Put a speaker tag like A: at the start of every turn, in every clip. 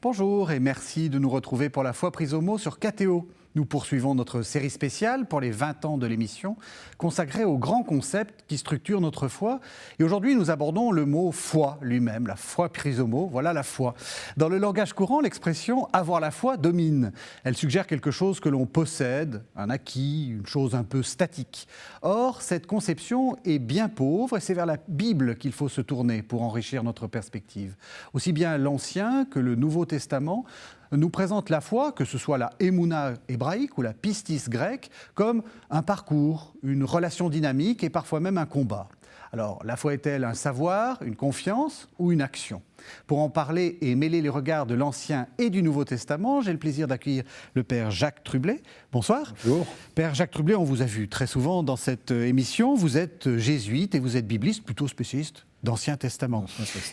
A: Bonjour et merci de nous retrouver pour la foi prise au mot sur KTO. Nous poursuivons notre série spéciale pour les 20 ans de l'émission, consacrée aux grands concepts qui structurent notre foi. Et aujourd'hui, nous abordons le mot foi lui-même, la foi prise au mot, voilà la foi. Dans le langage courant, l'expression « avoir la foi » domine. Elle suggère quelque chose que l'on possède, un acquis, une chose un peu statique. Or, cette conception est bien pauvre et c'est vers la Bible qu'il faut se tourner pour enrichir notre perspective. Aussi bien l'Ancien que le Nouveau Testament nous présente la foi, que ce soit la émouna hébraïque ou la pistis grecque, comme un parcours, une relation dynamique et parfois même un combat. Alors, la foi est-elle un savoir, une confiance ou une action ? Pour en parler et mêler les regards de l'Ancien et du Nouveau Testament, j'ai le plaisir d'accueillir le Père Jacques Trublet. Bonsoir.
B: Bonjour.
A: Père Jacques Trublet, on vous a vu très souvent dans cette émission. Vous êtes jésuite et vous êtes bibliste, plutôt spécialiste d'Ancien Testament.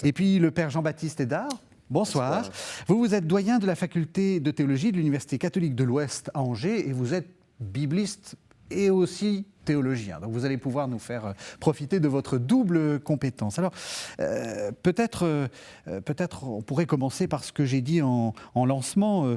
A: Et puis le Père Jean-Baptiste Hédard. Bonsoir. Vous êtes doyen de la faculté de théologie de l'Université catholique de l'Ouest à Angers et vous êtes bibliste et aussi théologien. Donc vous allez pouvoir nous faire profiter de votre double compétence. Alors peut-être on pourrait commencer par ce que j'ai dit en lancement.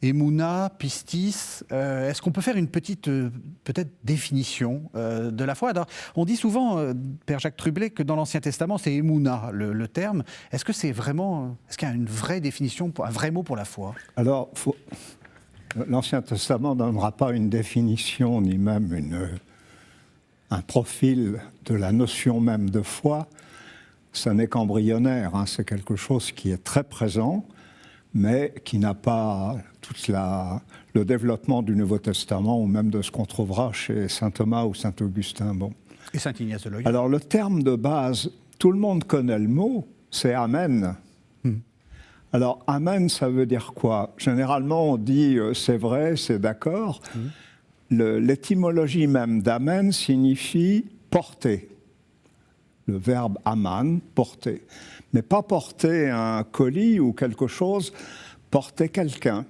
A: Emouna, pistis, est-ce qu'on peut faire une petite peut-être définition de la foi ? Alors, on dit souvent, Père Jacques Trublet, que dans l'Ancien Testament, c'est Emouna, le terme. Est-ce que c'est vraiment, est-ce qu'il y a une vraie définition, un vrai mot pour la foi ?
B: Alors, l'Ancien Testament ne donnera pas une définition, ni même un profil de la notion même de foi. Ça n'est qu'embryonnaire, c'est quelque chose qui est très présent, mais qui n'a pas tout le développement du Nouveau Testament ou même de ce qu'on trouvera chez saint Thomas ou saint Augustin. Bon.
A: Et saint Ignace de Loyola.
B: Alors le terme de base, tout le monde connaît le mot, c'est Amen. Alors Amen, ça veut dire quoi ? Généralement, on dit c'est vrai, c'est d'accord. L'étymologie même d'Amen signifie porter. Le verbe aman, porter. Mais pas porter un colis ou quelque chose, porter quelqu'un.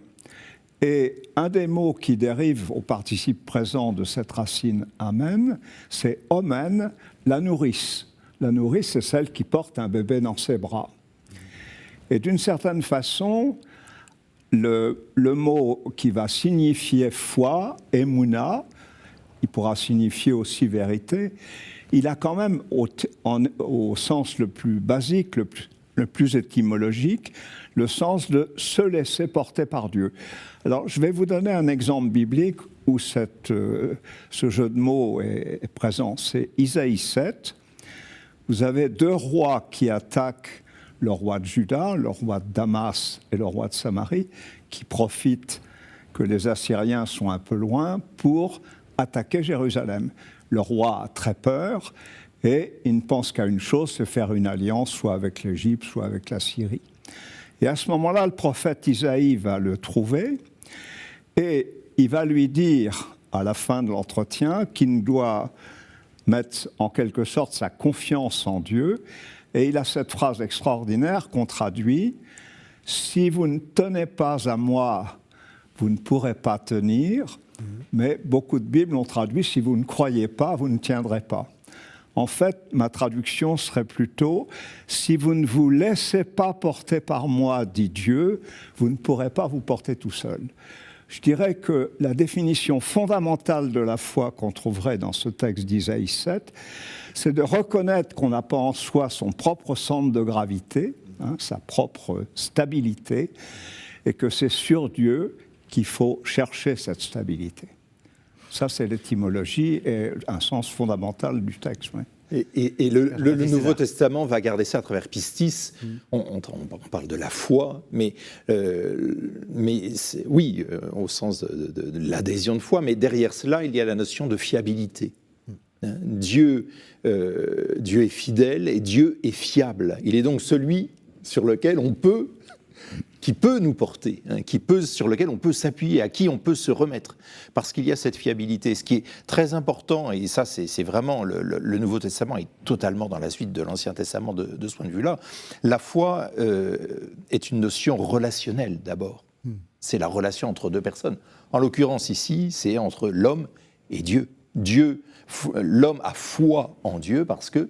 B: Et un des mots qui dérive au participe présent de cette racine amen, c'est omen, la nourrice. La nourrice, c'est celle qui porte un bébé dans ses bras. Et d'une certaine façon, le mot qui va signifier foi, émouna, il pourra signifier aussi vérité, il a quand même, au sens le plus basique, le plus étymologique, le sens de se laisser porter par Dieu. Alors, je vais vous donner un exemple biblique où ce jeu de mots est présent. C'est Isaïe 7. Vous avez deux rois qui attaquent le roi de Juda, le roi de Damas et le roi de Samarie, qui profitent que les Assyriens sont un peu loin pour attaquer Jérusalem. Le roi a très peur et il ne pense qu'à une chose, c'est faire une alliance soit avec l'Égypte, soit avec la Syrie. Et à ce moment-là, le prophète Isaïe va le trouver et il va lui dire, à la fin de l'entretien, qu'il doit mettre en quelque sorte sa confiance en Dieu. Et il a cette phrase extraordinaire qu'on traduit « Si vous ne tenez pas à moi, vous ne pourrez pas tenir ». Mais beaucoup de Bibles ont traduit « Si vous ne croyez pas, vous ne tiendrez pas ». En fait, ma traduction serait plutôt « Si vous ne vous laissez pas porter par moi, dit Dieu, vous ne pourrez pas vous porter tout seul ». Je dirais que la définition fondamentale de la foi qu'on trouverait dans ce texte d'Isaïe 7, c'est de reconnaître qu'on n'a pas en soi son propre centre de gravité, sa propre stabilité, et que c'est sur Dieu qu'il faut chercher cette stabilité. Ça, c'est l'étymologie et un sens fondamental du texte. Oui.
C: Et le Nouveau Testament va garder ça à travers pistis. On parle de la foi, mais oui, au sens de l'adhésion de foi, mais derrière cela, il y a la notion de fiabilité. Dieu est fidèle et Dieu est fiable. Il est donc celui sur lequel qui peut nous porter, sur lequel on peut s'appuyer, à qui on peut se remettre, parce qu'il y a cette fiabilité. Ce qui est très important, et ça c'est vraiment, le Nouveau Testament est totalement dans la suite de l'Ancien Testament de ce point de vue-là, la foi est une notion relationnelle d'abord. C'est la relation entre deux personnes. En l'occurrence ici, c'est entre l'homme et Dieu. L'homme a foi en Dieu parce que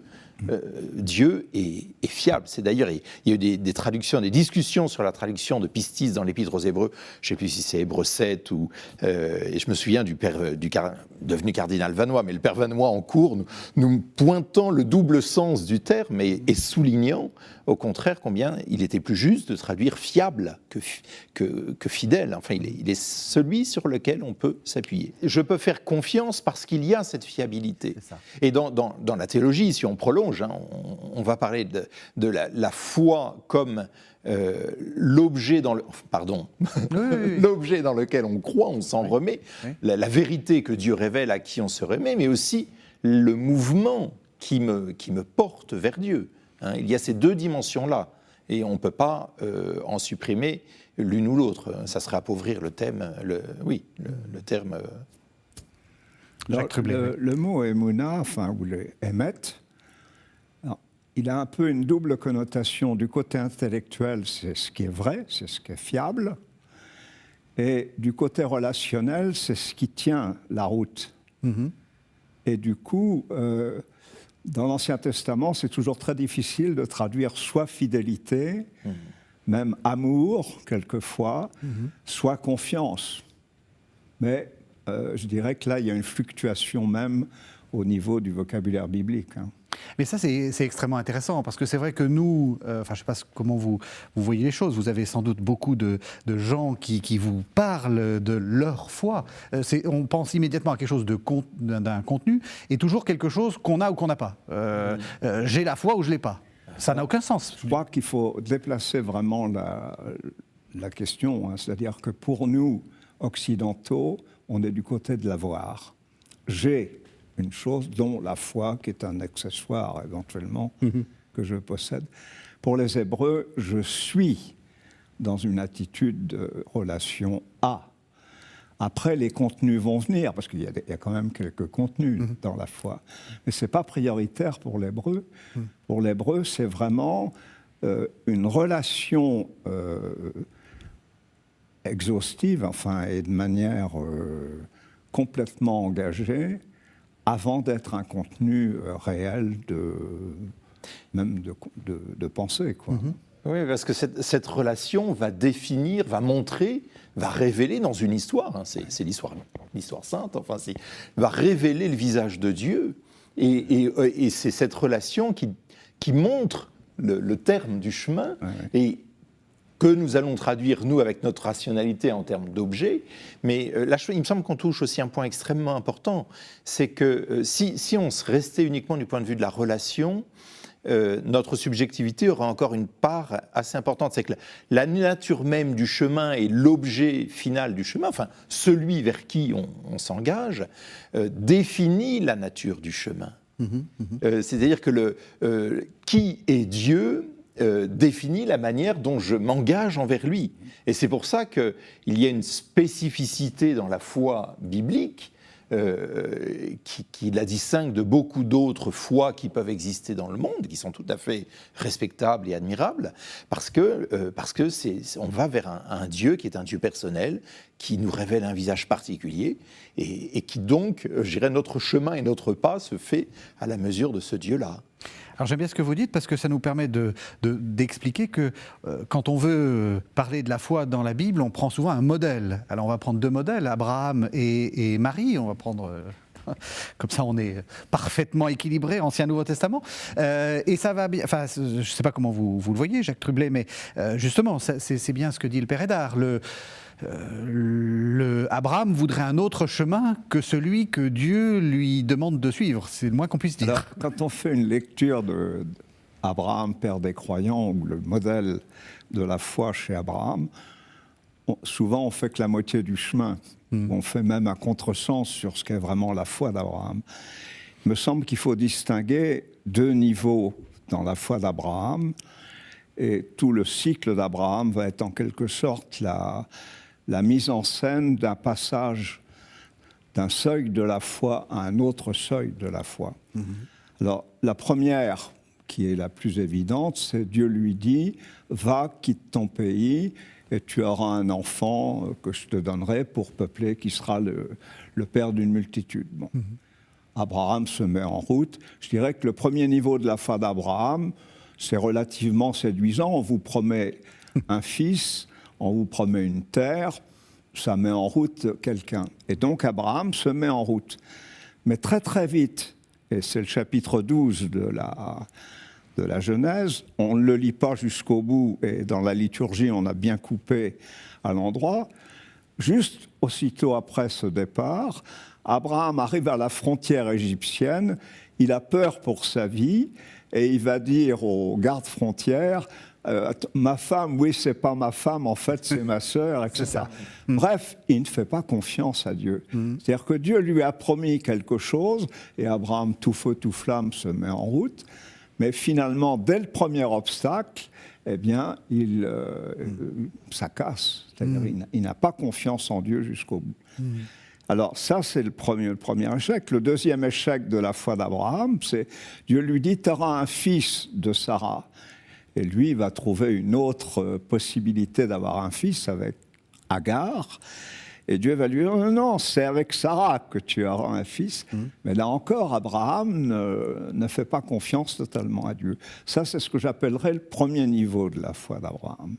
C: Dieu est fiable. C'est d'ailleurs, il y a eu des traductions, des discussions sur la traduction de pistis dans l'Épître aux Hébreux. Je ne sais plus si c'est Hébreux 7 ou... et je me souviens du père, devenu cardinal Vanois, mais le père Vanois en cours, nous pointant le double sens du terme et soulignant, au contraire, combien il était plus juste de traduire fiable que fidèle. Enfin, il est celui sur lequel on peut s'appuyer. Je peux faire confiance parce qu'il y a cette fiabilité. Et dans la théologie, si on prolonge, on va parler de la foi comme l'objet dans l'objet dans lequel on croit, on s'en remet, la vérité que Dieu révèle à qui on se remet, mais aussi le mouvement qui me porte vers Dieu. Il y a ces deux dimensions-là, et on ne peut pas en supprimer l'une ou l'autre. Ça serait appauvrir le thème, le terme.
B: Le mot émouna, ou le émet, il a un peu une double connotation. Du côté intellectuel, c'est ce qui est vrai, c'est ce qui est fiable, et du côté relationnel, c'est ce qui tient la route. Mm-hmm. Et du coup, dans l'Ancien Testament, c'est toujours très difficile de traduire soit fidélité, même amour, quelquefois, soit confiance. Mais je dirais que là, il y a une fluctuation même au niveau du vocabulaire biblique.
A: Mais ça, c'est extrêmement intéressant, parce que c'est vrai que nous, je ne sais pas comment vous voyez les choses, vous avez sans doute beaucoup de gens qui vous parlent de leur foi. On pense immédiatement à quelque chose d'un contenu, et toujours quelque chose qu'on a ou qu'on n'a pas. J'ai la foi ou je ne l'ai pas. Ça n'a aucun sens.
B: Je crois qu'il faut déplacer vraiment la question, c'est-à-dire que pour nous, occidentaux, on est du côté de l'avoir. J'ai une chose dont la foi, qui est un accessoire éventuellement, que je possède. Pour les Hébreux, je suis dans une attitude de relation à. Après, les contenus vont venir, parce qu'il y a quand même quelques contenus dans la foi. Mais ce n'est pas prioritaire pour l'Hébreu. Pour l'Hébreu, c'est vraiment une relation exhaustive, et de manière complètement engagée, avant d'être un contenu réel de pensée, quoi.
C: Oui, parce que cette relation va définir, va montrer, va révéler dans une histoire, c'est l'histoire sainte, va révéler le visage de Dieu, et c'est cette relation qui montre le terme du chemin, et que nous allons traduire, nous, avec notre rationalité en termes d'objets. Mais là, il me semble qu'on touche aussi un point extrêmement important, c'est que si on se restait uniquement du point de vue de la relation, notre subjectivité aura encore une part assez importante. C'est que la nature même du chemin et l'objet final du chemin, celui vers qui on s'engage, définit la nature du chemin. C'est-à-dire que qui est Dieu définit la manière dont je m'engage envers lui. Et c'est pour ça qu'il y a une spécificité dans la foi biblique qui la distingue de beaucoup d'autres foi qui peuvent exister dans le monde, qui sont tout à fait respectables et admirables, parce que on va vers un Dieu qui est un Dieu personnel, qui nous révèle un visage particulier, et qui donc, je dirais, notre chemin et notre pas se fait à la mesure de ce Dieu-là.
A: Alors j'aime bien ce que vous dites, parce que ça nous permet d'expliquer que quand on veut parler de la foi dans la Bible, on prend souvent un modèle. Alors on va prendre deux modèles, Abraham et Marie, on va prendre... Comme ça, on est parfaitement équilibré, Ancien Nouveau Testament. Et ça va bien. Je ne sais pas comment vous le voyez, Jacques Trublet, mais justement, c'est bien ce que dit le Père Hédard. Abraham voudrait un autre chemin que celui que Dieu lui demande de suivre. C'est le moins qu'on puisse dire.
B: Alors, quand on fait une lecture d'Abraham, père des croyants, ou le modèle de la foi chez Abraham, souvent on fait que la moitié du chemin. On fait même un contresens sur ce qu'est vraiment la foi d'Abraham. Il me semble qu'il faut distinguer deux niveaux dans la foi d'Abraham, et tout le cycle d'Abraham va être en quelque sorte la mise en scène d'un passage d'un seuil de la foi à un autre seuil de la foi. Alors, la première, qui est la plus évidente, c'est Dieu lui dit « Va, quitte ton pays, et tu auras un enfant que je te donnerai pour peupler, qui sera le père d'une multitude. » Bon. Abraham se met en route. Je dirais que le premier niveau de la foi d'Abraham, c'est relativement séduisant. On vous promet un fils, on vous promet une terre, ça met en route quelqu'un. Et donc Abraham se met en route. Mais très très vite, et c'est le chapitre 12 de la Genèse, on ne le lit pas jusqu'au bout, et dans la liturgie on a bien coupé à l'endroit. Juste aussitôt après ce départ, Abraham arrive à la frontière égyptienne, il a peur pour sa vie, et il va dire aux gardes frontières, ma femme, oui, c'est pas ma femme, en fait, c'est ma sœur, etc. Bref, il ne fait pas confiance à Dieu. C'est-à-dire que Dieu lui a promis quelque chose, et Abraham, tout feu, tout flamme, se met en route, mais finalement, dès le premier obstacle, eh bien, ça casse. C'est-à-dire il n'a pas confiance en Dieu jusqu'au bout. Alors ça, c'est le premier échec. Le deuxième échec de la foi d'Abraham, c'est Dieu lui dit, tu auras un fils de Sarah. Et lui, il va trouver une autre possibilité d'avoir un fils avec Agar. Et Dieu va lui dire, non, c'est avec Sarah que tu auras un fils. Mais là encore, Abraham ne fait pas confiance totalement à Dieu. Ça, c'est ce que j'appellerais le premier niveau de la foi d'Abraham.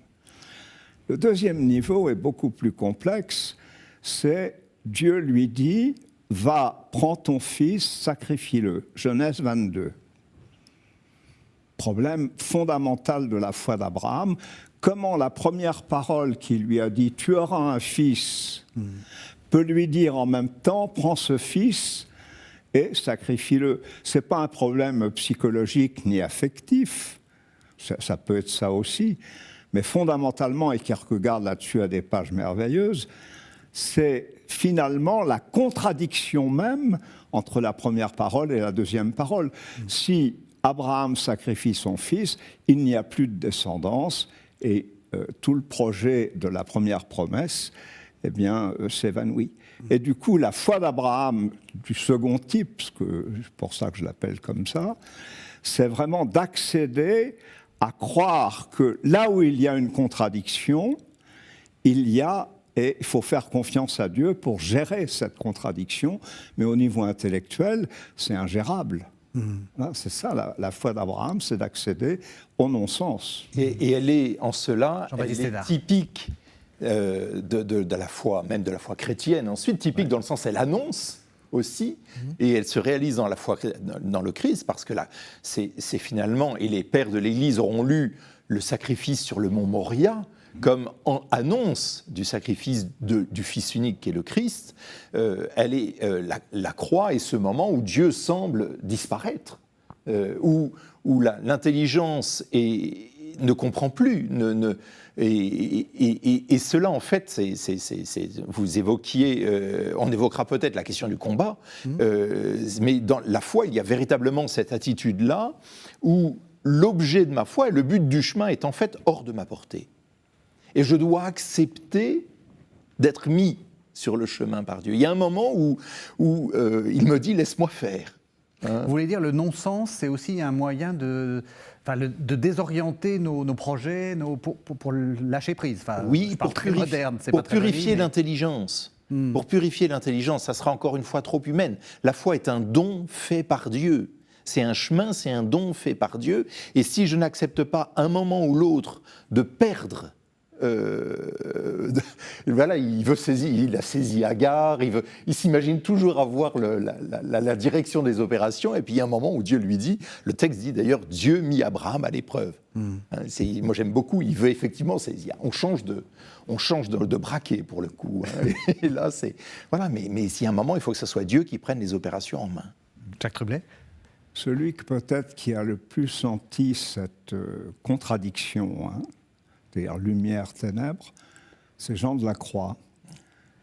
B: Le deuxième niveau est beaucoup plus complexe. C'est Dieu lui dit, va, prends ton fils, sacrifie-le. Genèse 22. Problème fondamental de la foi d'Abraham. Comment la première parole qui lui a dit « tu auras un fils » peut lui dire en même temps « prends ce fils et sacrifie-le ». Ce n'est pas un problème psychologique ni affectif, ça peut être ça aussi, mais fondamentalement, et Kierkegaard là-dessus a des pages merveilleuses, c'est finalement la contradiction même entre la première parole et la deuxième parole. Si Abraham sacrifie son fils, il n'y a plus de descendance, et tout le projet de la première promesse, eh bien, s'évanouit. Et du coup, la foi d'Abraham du second type, c'est pour ça que je l'appelle comme ça, c'est vraiment d'accéder à croire que là où il y a une contradiction, et il faut faire confiance à Dieu pour gérer cette contradiction, mais au niveau intellectuel, c'est ingérable. C'est ça, la foi d'Abraham, c'est d'accéder au non-sens.
C: Et elle est, en cela, elle est
A: Sédar.
C: typique de la foi, même de la foi chrétienne. Ensuite, typique dans le sens, elle annonce aussi, et elle se réalise dans la foi, dans le Christ, parce que là, c'est finalement, et les pères de l'Église auront lu le sacrifice sur le mont Moria, comme annonce du sacrifice du Fils unique qui est le Christ, elle est la croix est ce moment où Dieu semble disparaître, où l'intelligence ne comprend plus. Et cela, en fait, vous évoquiez, on évoquera peut-être la question du combat, mais dans la foi, il y a véritablement cette attitude-là où l'objet de ma foi et le but du chemin est en fait hors de ma portée. Et je dois accepter d'être mis sur le chemin par Dieu. Il y a un moment où il me dit « laisse-moi faire ».
A: Vous voulez dire le non-sens, c'est aussi un moyen de désorienter nos projets, pour lâcher prise.
C: Oui, pour purifier l'intelligence. Pour purifier l'intelligence, ça sera encore une fois trop humaine. La foi est un don fait par Dieu. C'est un chemin, c'est un don fait par Dieu. Et si je n'accepte pas un moment ou l'autre de perdre, voilà, il a saisi Agar, il s'imagine toujours avoir la direction des opérations, et puis il y a un moment où Dieu lui dit, le texte dit d'ailleurs, Dieu mit Abraham à l'épreuve. Moi j'aime beaucoup, il veut effectivement saisir. On change de braquet pour le coup. Et là c'est voilà, mais il y a un moment, il faut que ce soit Dieu qui prenne les opérations en main.
A: Jacques Trublet.
B: Celui peut-être qui a le plus senti cette contradiction, c'est-à-dire lumière, ténèbres, c'est Jean de la Croix,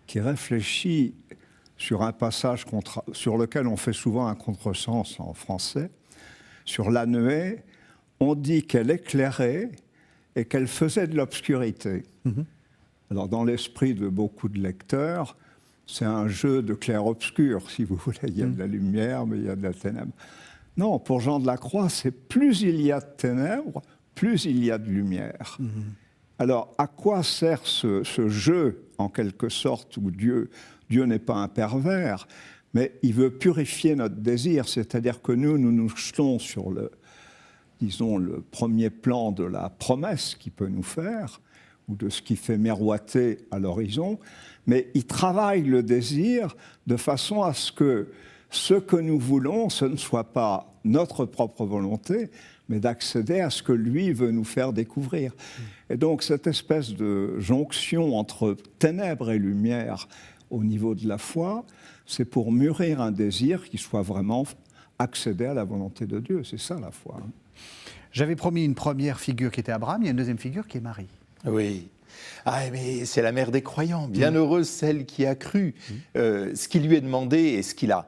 B: qui réfléchit sur un passage sur lequel on fait souvent un contresens en français. Sur la nuée, on dit qu'elle éclairait et qu'elle faisait de l'obscurité. Alors dans l'esprit de beaucoup de lecteurs, c'est un jeu de clair-obscur, si vous voulez. Il y a de la lumière, mais il y a de la ténèbre. Non, pour Jean de la Croix, c'est plus il y a de ténèbres, plus il y a de lumière. Alors, à quoi sert ce jeu, en quelque sorte, où Dieu n'est pas un pervers, mais il veut purifier notre désir, c'est-à-dire que nous nous jetons sur le premier plan de la promesse qu'il peut nous faire, ou de ce qui fait miroiter à l'horizon, mais il travaille le désir de façon à ce que nous voulons, ce ne soit pas notre propre volonté, mais d'accéder à ce que lui veut nous faire découvrir. Et donc cette espèce de jonction entre ténèbres et lumière au niveau de la foi, c'est pour mûrir un désir qui soit vraiment accéder à la volonté de Dieu. C'est ça la foi.
A: J'avais promis une première figure qui était Abraham, il y a une deuxième figure qui est Marie.
C: Oui. Ah, mais c'est la mère des croyants. Bienheureuse celle qui a cru. Ce qui lui est demandé et ce qu'il a,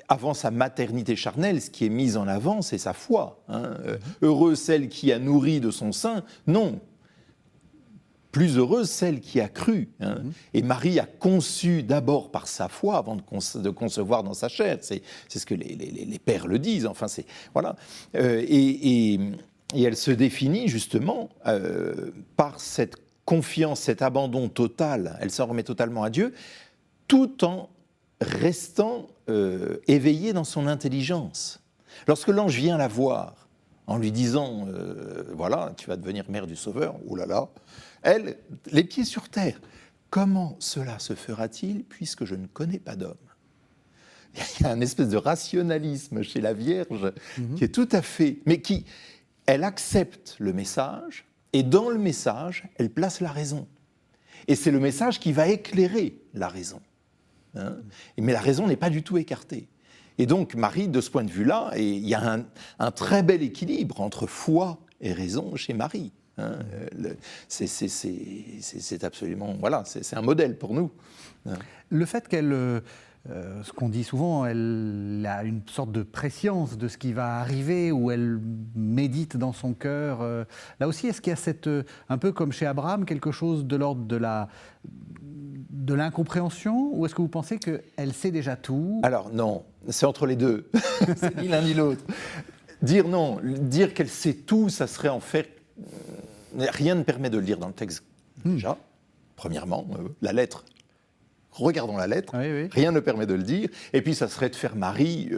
C: avant sa maternité charnelle, ce qui est mis en avant, c'est sa foi. Hein. Heureuse celle qui a nourri de son sein. Non. Plus heureuse celle qui a cru. Hein. Et Marie a conçu d'abord par sa foi avant de concevoir dans sa chair. C'est ce que les pères le disent. Enfin, c'est voilà. Et elle se définit justement par cette confiance, cet abandon total. Elle s'en remet totalement à Dieu, tout en restant éveillée dans son intelligence. Lorsque l'ange vient la voir en lui disant voilà, tu vas devenir mère du Sauveur, oh là là, elle, les pieds sur terre, comment cela se fera-t-il puisque je ne connais pas d'homme ? Il y a une espèce de rationalisme chez la Vierge qui est tout à fait, mais qui elle accepte le message, et dans le message, elle place la raison. Et c'est le message qui va éclairer la raison. Hein ? Mais la raison n'est pas du tout écartée. Et donc, Marie, de ce point de vue-là, il y a un très bel équilibre entre foi et raison chez Marie. Hein ? C'est absolument... Voilà, c'est un modèle pour nous. Hein ?
A: Le fait qu'elle... ce qu'on dit souvent, elle a une sorte de préscience de ce qui va arriver, où elle médite dans son cœur. Là aussi, est-ce qu'il y a un peu comme chez Abraham, quelque chose de l'ordre de l'incompréhension, ou est-ce que vous pensez qu'elle sait déjà tout ?
C: Alors non, c'est entre les deux. C'est ni l'un ni l'autre. Dire qu'elle sait tout, ça serait en fait... Rien ne permet de le lire dans le texte déjà. Premièrement, la lettre. Regardons la lettre, oui. Rien ne permet de le dire, et puis ça serait de faire Marie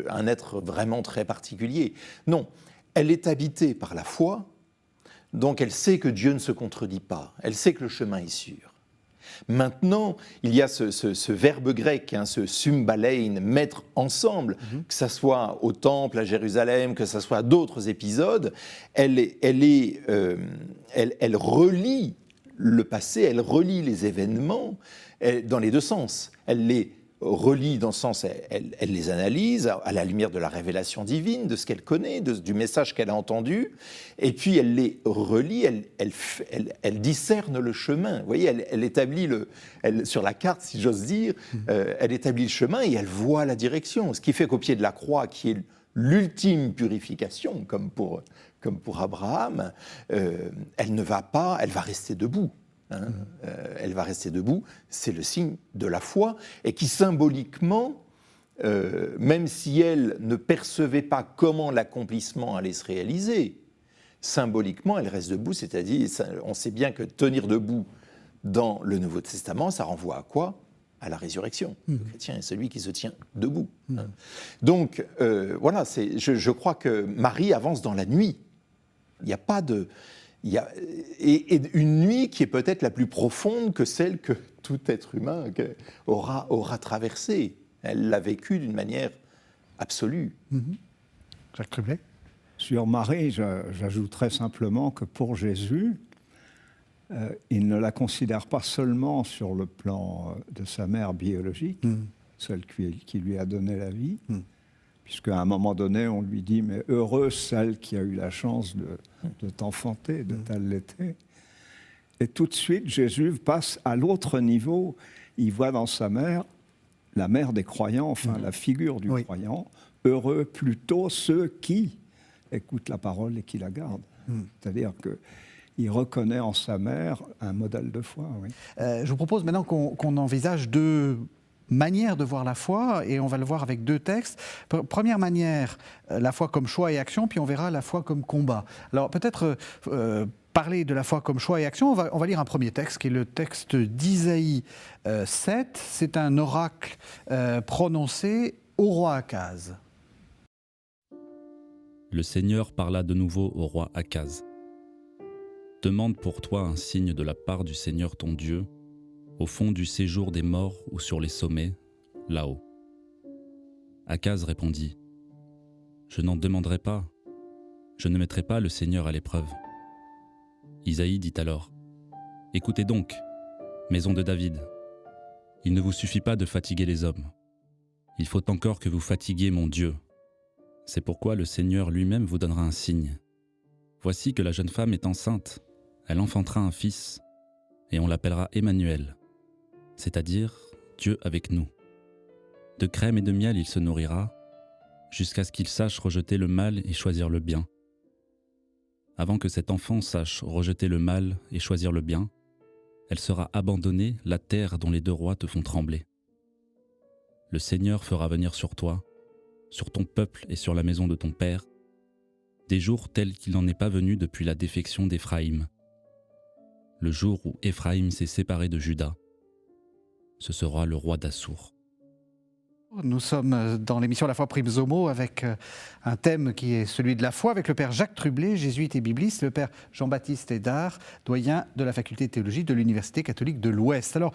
C: un être vraiment très particulier. Non, elle est habitée par la foi, donc elle sait que Dieu ne se contredit pas, elle sait que le chemin est sûr. Maintenant, il y a ce verbe grec, hein, ce symbalein, mettre ensemble, que ça soit au temple, à Jérusalem, que ça soit à d'autres épisodes, elle relie le passé, elle relie les événements, dans les deux sens. Elle les relie dans le sens, elle les analyse à la lumière de la révélation divine, de ce qu'elle connaît, du message qu'elle a entendu, et puis elle les relie, elle discerne le chemin. Vous voyez, elle établit sur la carte, si j'ose dire, elle établit le chemin et elle voit la direction. Ce qui fait qu'au pied de la croix, qui est l'ultime purification, comme pour Abraham, elle ne va pas, elle va rester debout. Hein, elle va rester debout, c'est le signe de la foi, et qui symboliquement, même si elle ne percevait pas comment l'accomplissement allait se réaliser, symboliquement elle reste debout, c'est-à-dire, on sait bien que tenir debout dans le Nouveau Testament, ça renvoie à quoi ? À la résurrection. Le chrétien est celui qui se tient debout. Hein. Donc, voilà, je crois que Marie avance dans la nuit. Il n'y a pas de... Et une nuit qui est peut-être la plus profonde que celle que tout être humain aura traversée. Elle l'a vécue d'une manière absolue.
A: Jacques Trublet ?
B: Sur Marie, j'ajouterais simplement que pour Jésus, il ne la considère pas seulement sur le plan de sa mère biologique, celle qui lui a donné la vie, puisqu'à un moment donné, on lui dit « mais heureuse celle qui a eu la chance de t'enfanter, de t'allaiter ». Et tout de suite, Jésus passe à l'autre niveau. Il voit dans sa mère la mère des croyants, enfin la figure du croyant. Heureux plutôt ceux qui écoutent la parole et qui la gardent. C'est-à-dire qu'il reconnaît en sa mère un modèle de foi. Oui.
A: Je vous propose maintenant qu'on envisage deux manière de voir la foi, et on va le voir avec deux textes. Première manière, la foi comme choix et action, puis on verra la foi comme combat. Alors peut-être parler de la foi comme choix et action, on va lire un premier texte, qui est le texte d'Isaïe 7. C'est un oracle prononcé au roi Akaz.
D: Le Seigneur parla de nouveau au roi Akaz. « Demande pour toi un signe de la part du Seigneur ton Dieu, au fond du séjour des morts ou sur les sommets, là-haut. » Akaz répondit, « Je n'en demanderai pas, je ne mettrai pas le Seigneur à l'épreuve. » Isaïe dit alors, « Écoutez donc, maison de David, il ne vous suffit pas de fatiguer les hommes. Il faut encore que vous fatiguiez mon Dieu. C'est pourquoi le Seigneur lui-même vous donnera un signe. Voici que la jeune femme est enceinte, elle enfantera un fils, et on l'appellera Emmanuel, c'est-à-dire Dieu avec nous. De crème et de miel il se nourrira, jusqu'à ce qu'il sache rejeter le mal et choisir le bien. Avant que cet enfant sache rejeter le mal et choisir le bien, elle sera abandonnée, la terre dont les deux rois te font trembler. Le Seigneur fera venir sur toi, sur ton peuple et sur la maison de ton père, des jours tels qu'il n'en est pas venu depuis la défection d'Éphraïm. Le jour où Éphraïm s'est séparé de Juda, ce sera le roi d'Assour.
A: Nous sommes dans l'émission La foi prime Zomo avec un thème qui est celui de la foi avec le père Jacques Trublet, jésuite et bibliste, le père Jean-Baptiste Hédard, doyen de la faculté de théologie de l'Université catholique de l'Ouest. Alors,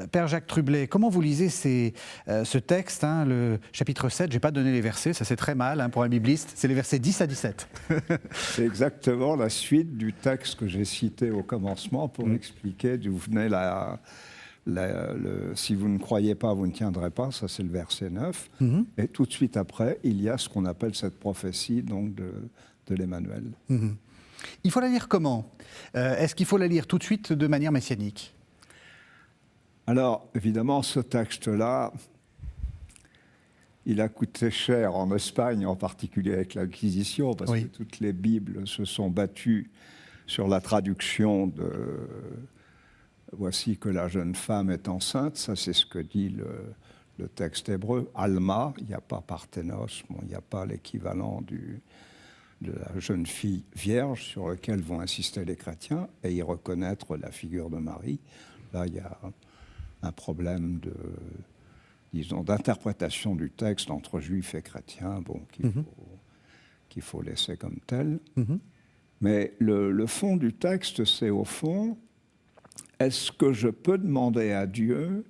A: père Jacques Trublet, comment vous lisez ce texte, le chapitre 7, je n'ai pas donné les versets, ça c'est très mal pour un bibliste, c'est les versets 10 à 17.
B: C'est exactement la suite du texte que j'ai cité au commencement pour expliquer d'où venait si vous ne croyez pas, vous ne tiendrez pas, ça c'est le verset 9. Et tout de suite après, il y a ce qu'on appelle cette prophétie donc, de l'Emmanuel.
A: Il faut la lire comment ? Est-ce qu'il faut la lire tout de suite de manière messianique ?
B: Alors, évidemment, ce texte-là, il a coûté cher en Espagne, en particulier avec l'Inquisition, parce que toutes les Bibles se sont battues sur la traduction de... Voici que la jeune femme est enceinte, ça c'est ce que dit le texte hébreu. Alma, il n'y a pas parthénos, il n'y a pas l'équivalent de la jeune fille vierge sur lequel vont insister les chrétiens et y reconnaître la figure de Marie. Là, il y a un problème d'interprétation du texte entre juifs et chrétiens, qu'il faut laisser comme tel. Mais le fond du texte, c'est au fond... Est-ce que je peux demander à Dieu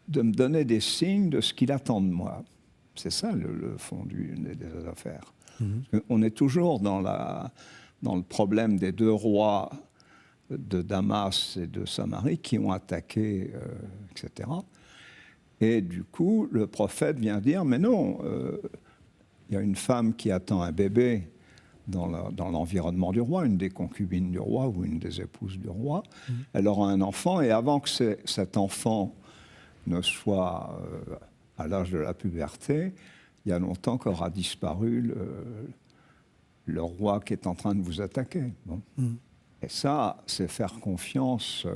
B: de me donner des signes de ce qu'il attend de moi ? C'est ça le fond des affaires. On est toujours dans le problème des deux rois de Damas et de Samarie qui ont attaqué, etc. Et du coup, le prophète vient dire, mais non, il y a une femme qui attend un bébé dans l'environnement du roi, une des concubines du roi ou une des épouses du roi. Elle aura un enfant, et avant que cet enfant ne soit à l'âge de la puberté, il y a longtemps qu'aura disparu le roi qui est en train de vous attaquer. Bon. Et ça, c'est faire confiance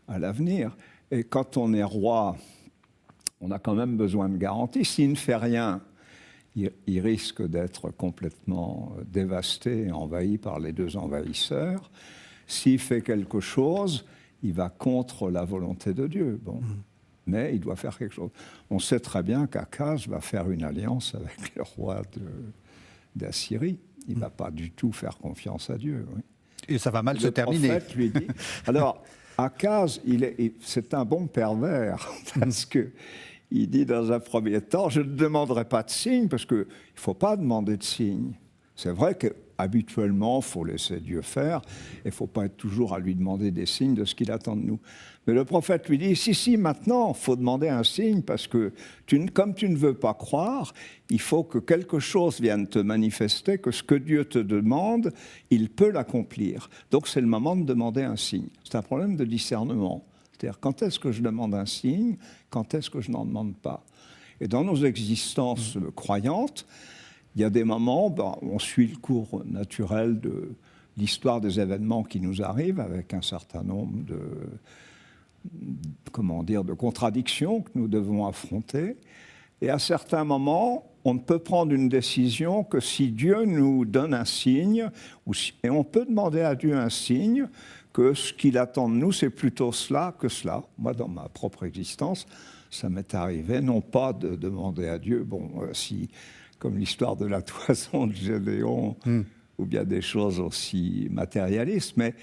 B: à l'avenir. Et quand on est roi, on a quand même besoin de garanties. S'il ne fait rien, il risque d'être complètement dévasté et envahi par les deux envahisseurs. S'il fait quelque chose, il va contre la volonté de Dieu. Bon. Mais il doit faire quelque chose. On sait très bien qu'Akaz va faire une alliance avec le roi d'Assyrie. Il ne va pas du tout faire confiance à Dieu. Oui.
A: Et ça va mal se terminer.
B: Le prophète lui dit... Alors, Akaz, c'est un bon pervers, parce que il dit dans un premier temps, je ne demanderai pas de signe, parce qu'il ne faut pas demander de signe. C'est vrai qu'habituellement, il faut laisser Dieu faire, et il ne faut pas être toujours à lui demander des signes de ce qu'il attend de nous. Mais le prophète lui dit, si, maintenant, il faut demander un signe, parce que comme tu ne veux pas croire, il faut que quelque chose vienne te manifester, que ce que Dieu te demande, il peut l'accomplir. Donc c'est le moment de demander un signe. C'est un problème de discernement. C'est-à-dire, quand est-ce que je demande un signe, quand est-ce que je n'en demande pas ? Et dans nos existences croyantes, il y a des moments, on suit le cours naturel de l'histoire des événements qui nous arrivent, avec un certain nombre de contradictions que nous devons affronter. Et à certains moments, on ne peut prendre une décision que si Dieu nous donne un signe, et on peut demander à Dieu un signe, que ce qu'il attend de nous, c'est plutôt cela que cela. Moi, dans ma propre existence, ça m'est arrivé, non pas de demander à Dieu, si, comme l'histoire de la toison de Gédéon, ou bien des choses aussi matérialistes, mais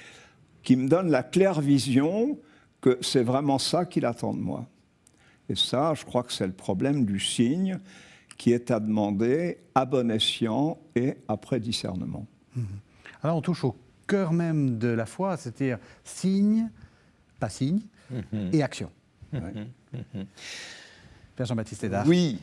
B: qui me donne la claire vision que c'est vraiment ça qu'il attend de moi. Et ça, je crois que c'est le problème du signe qui est à demander à bon escient et après discernement.
A: Alors on touche au cœur même de la foi, c'est-à-dire signe, pas signe, et action. Père Jean-Baptiste Hédard.
C: Oui,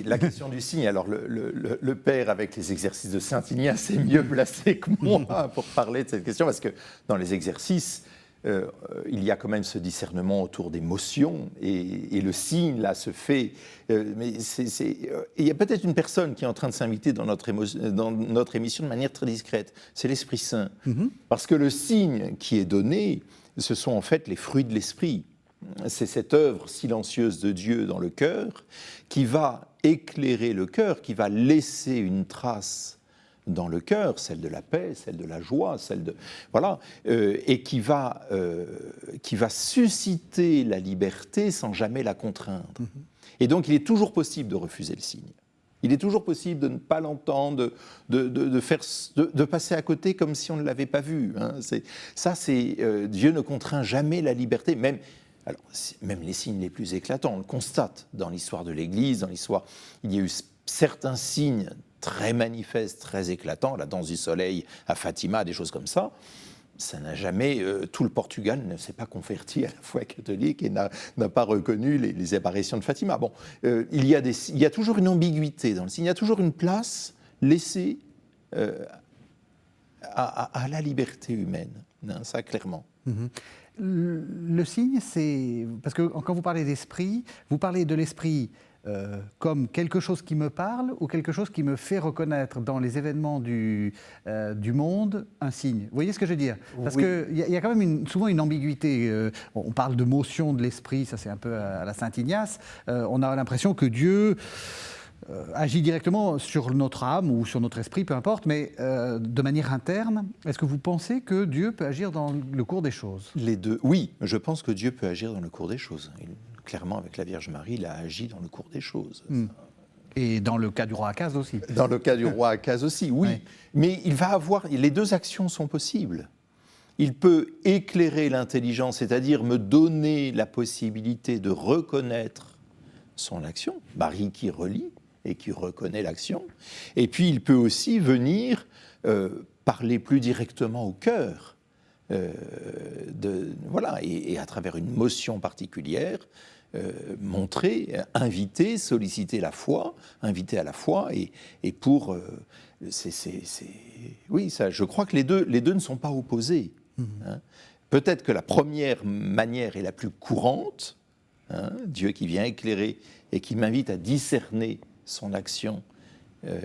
C: la question du signe. Alors le père, avec les exercices de Saint Ignace, est mieux placé que moi pour parler de cette question, parce que dans les exercices, il y a quand même ce discernement autour des motions, et le signe, là, se fait. Mais il y a peut-être une personne qui est en train de s'inviter dans notre émission de manière très discrète, c'est l'Esprit Saint. Parce que le signe qui est donné, ce sont en fait les fruits de l'Esprit. C'est cette œuvre silencieuse de Dieu dans le cœur qui va éclairer le cœur, qui va laisser une trace dans le cœur, celle de la paix, celle de la joie, et qui va susciter la liberté sans jamais la contraindre. Et donc il est toujours possible de refuser le signe. Il est toujours possible de ne pas l'entendre, de passer à côté comme si on ne l'avait pas vu. Dieu ne contraint jamais la liberté, même les signes les plus éclatants. On le constate dans l'histoire de l'Église, il y a eu certains signes très manifestes, très éclatants, la danse du soleil à Fatima, des choses comme ça. Ça n'a jamais, tout le Portugal ne s'est pas converti à la foi catholique et n'a pas reconnu les apparitions de Fatima. Il y a toujours une ambiguïté dans le signe, il y a toujours une place laissée à la liberté humaine, ça clairement.
A: Le signe, c'est... Parce que quand vous parlez d'esprit, vous parlez de l'esprit comme quelque chose qui me parle ou quelque chose qui me fait reconnaître dans les événements du monde un signe. Vous voyez ce que je veux dire? Parce qu'il y a quand même souvent une ambiguïté. On parle de motion de l'esprit, ça c'est un peu à la Saint Ignace. On a l'impression que Dieu agit directement sur notre âme ou sur notre esprit, peu importe, mais de manière interne. Est-ce que vous pensez que Dieu peut agir dans le cours des choses?
C: Les deux, oui, je pense que Dieu peut agir dans le cours des choses. Clairement, avec la Vierge Marie, il a agi dans le cours des choses.
A: Et dans le cas du roi Akaz aussi.
C: Dans le cas du roi Akaz aussi, oui. Ouais. Mais il va avoir... Les deux actions sont possibles. Il peut éclairer l'intelligence, c'est-à-dire me donner la possibilité de reconnaître son action. Marie qui relit et qui reconnaît l'action. Et puis, il peut aussi venir parler plus directement au cœur. Et à travers une motion particulière, montrer, inviter, solliciter la foi, inviter à la foi, et pour... oui, ça, je crois que les deux ne sont pas opposés. Hein. Peut-être que la première manière est la plus courante, Dieu qui vient éclairer et qui m'invite à discerner son action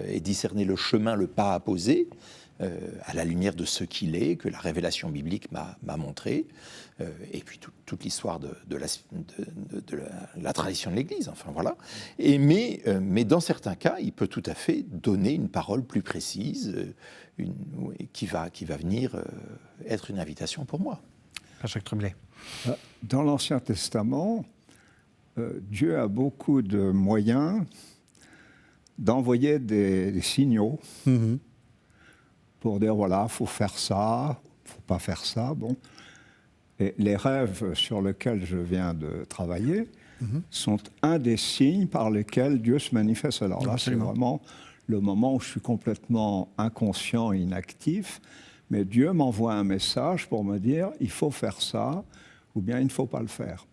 C: et discerner le chemin, le pas à poser, à la lumière de ce qu'il est, que la révélation biblique m'a montré, et puis toute l'histoire de la tradition de l'Église, enfin voilà. Mais dans certains cas, il peut tout à fait donner une parole plus précise, qui va venir être une invitation pour moi.
A: Jacques Tremblay.
B: Dans l'Ancien Testament, Dieu a beaucoup de moyens d'envoyer des signaux pour dire, voilà, il faut faire ça, il ne faut pas faire ça. Bon. Et les rêves sur lesquels je viens de travailler sont un des signes par lesquels Dieu se manifeste. Alors là, c'est vraiment le moment où je suis complètement inconscient et inactif, mais Dieu m'envoie un message pour me dire, il faut faire ça, ou bien il ne faut pas le faire.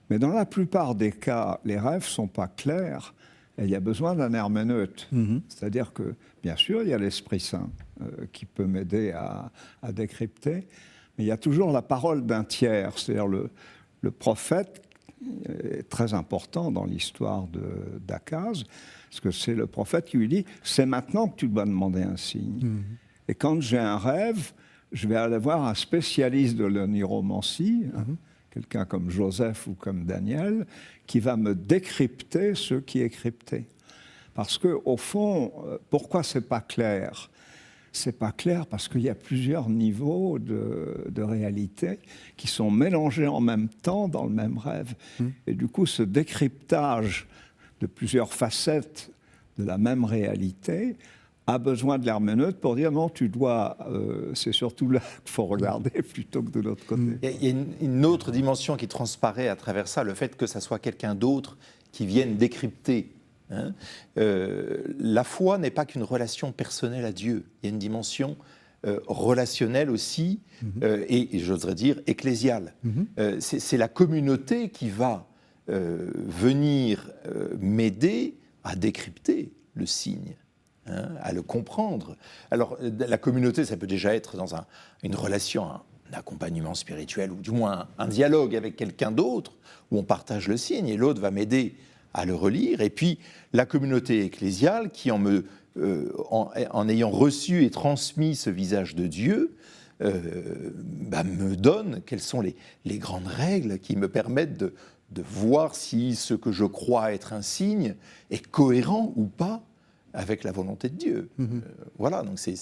B: Mais dans la plupart des cas, les rêves ne sont pas clairs, et il y a besoin d'un herméneute. C'est-à-dire que, bien sûr, il y a l'Esprit Saint qui peut m'aider à décrypter, mais il y a toujours la parole d'un tiers, c'est-à-dire le prophète est très important dans l'histoire d'Akaz, parce que c'est le prophète qui lui dit « c'est maintenant que tu dois demander un signe ». Et quand j'ai un rêve, je vais aller voir un spécialiste de l'oniromancie, quelqu'un comme Joseph ou comme Daniel, qui va me décrypter ce qui est crypté. Parce qu'au fond, pourquoi c'est pas clair ? C'est pas clair parce qu'il y a plusieurs niveaux de réalité qui sont mélangés en même temps dans le même rêve. Et du coup, ce décryptage de plusieurs facettes de la même réalité a besoin de l'herméneute pour dire non, tu dois, c'est surtout là qu'il faut regarder plutôt que de l'autre côté.
C: Il y a une autre dimension qui transparaît à travers ça, le fait que ça soit quelqu'un d'autre qui vienne décrypter. Hein. La foi n'est pas qu'une relation personnelle à Dieu. Il y a une dimension relationnelle aussi, et j'oserais dire ecclésiale. C'est la communauté qui va venir m'aider à décrypter le signe. Hein, à le comprendre. Alors, la communauté, ça peut déjà être dans une relation, un accompagnement spirituel, ou du moins un dialogue avec quelqu'un d'autre, où on partage le signe, et l'autre va m'aider à le relire. Et puis, la communauté ecclésiale, qui en ayant reçu et transmis ce visage de Dieu, me donne quelles sont les grandes règles qui me permettent de voir si ce que je crois être un signe est cohérent ou pas avec la volonté de Dieu. Voilà, donc c'est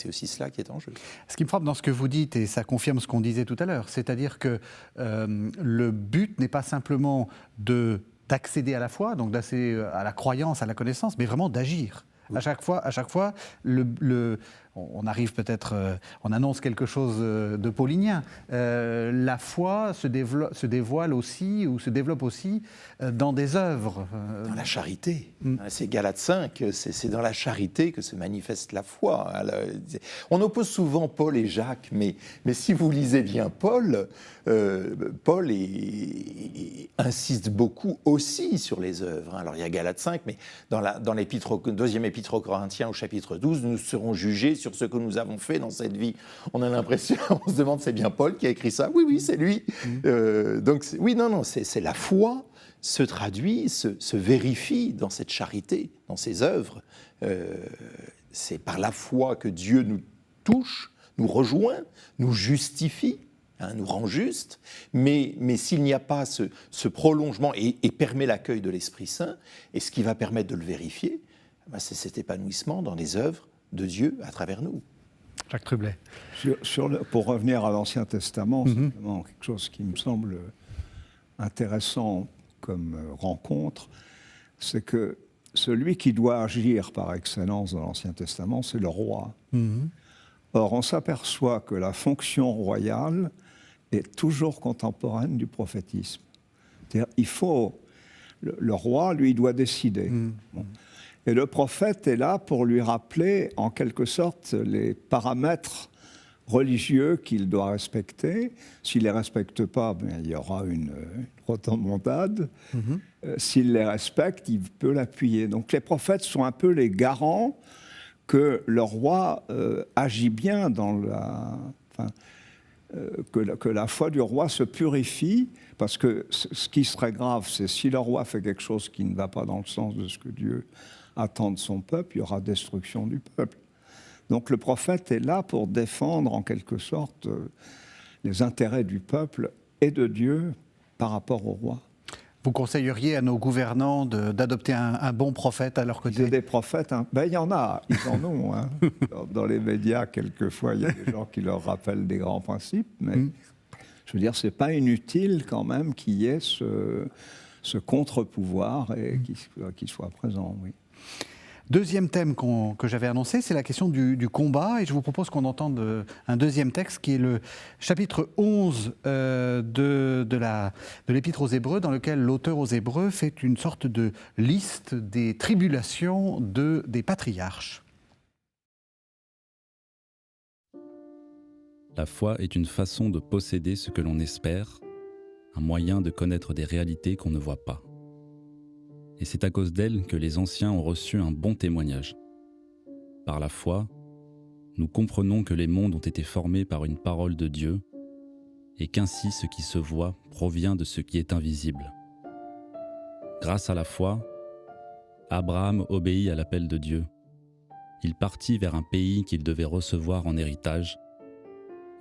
C: aussi cela qui est en jeu.
A: Ce qui me frappe dans ce que vous dites, et ça confirme ce qu'on disait tout à l'heure, c'est-à-dire que le but n'est pas simplement d'accéder à la foi, donc d'accéder à la croyance, à la connaissance, mais vraiment d'agir. À chaque fois, on arrive peut-être, on annonce quelque chose de paulinien. La foi se dévoile aussi, ou se développe aussi dans des œuvres.
C: Dans la charité. C'est Galates 5, c'est dans la charité que se manifeste la foi. Alors, on oppose souvent Paul et Jacques, mais si vous lisez bien Paul insiste beaucoup aussi sur les œuvres. Alors il y a Galates 5, mais dans deuxième épître aux Corinthiens au chapitre 12, nous serons jugés sur ce que nous avons fait dans cette vie. On a l'impression, on se demande, c'est bien Paul qui a écrit ça ? Oui, c'est lui. Donc c'est la foi se traduit, se vérifie dans cette charité, dans ces œuvres. C'est par la foi que Dieu nous touche, nous rejoint, nous justifie, nous rend juste, mais s'il n'y a pas ce prolongement et permet l'accueil de l'Esprit Saint, et ce qui va permettre de le vérifier, c'est cet épanouissement dans les œuvres de Dieu à travers nous.
A: Jacques Trublet.
B: Pour revenir à l'Ancien Testament, simplement quelque chose qui me semble intéressant comme rencontre, c'est que celui qui doit agir par excellence dans l'Ancien Testament, c'est le roi. Or, on s'aperçoit que la fonction royale est toujours contemporaine du prophétisme. C'est-à-dire, le roi, lui, doit décider. Bon. Et le prophète est là pour lui rappeler, en quelque sorte, les paramètres religieux qu'il doit respecter. S'il ne les respecte pas, il y aura une rodomontade. S'il les respecte, il peut l'appuyer. Donc les prophètes sont un peu les garants que le roi agit bien dans que la foi du roi se purifie, parce que ce qui serait grave, c'est si le roi fait quelque chose qui ne va pas dans le sens de ce que Dieu attend de son peuple, il y aura destruction du peuple. Donc le prophète est là pour défendre en quelque sorte les intérêts du peuple et de Dieu par rapport au roi.
A: Vous conseilleriez à nos gouvernants d'adopter un bon prophète à leur côté ?
B: Il y a des prophètes, il y en a, ils en ont. Dans les médias, quelquefois, il y a des gens qui leur rappellent des grands principes, mais je veux dire, ce n'est pas inutile quand même qu'il y ait ce contre-pouvoir et qu'il soit présent, oui.
A: Deuxième thème que j'avais annoncé, c'est la question du combat, et je vous propose qu'on entende un deuxième texte qui est le chapitre 11 de l'Épître aux Hébreux, dans lequel l'auteur aux Hébreux fait une sorte de liste des tribulations des patriarches.
D: La foi est une façon de posséder ce que l'on espère, un moyen de connaître des réalités qu'on ne voit pas. Et c'est à cause d'elle que les anciens ont reçu un bon témoignage. Par la foi, nous comprenons que les mondes ont été formés par une parole de Dieu, et qu'ainsi ce qui se voit provient de ce qui est invisible. Grâce à la foi, Abraham obéit à l'appel de Dieu. Il partit vers un pays qu'il devait recevoir en héritage,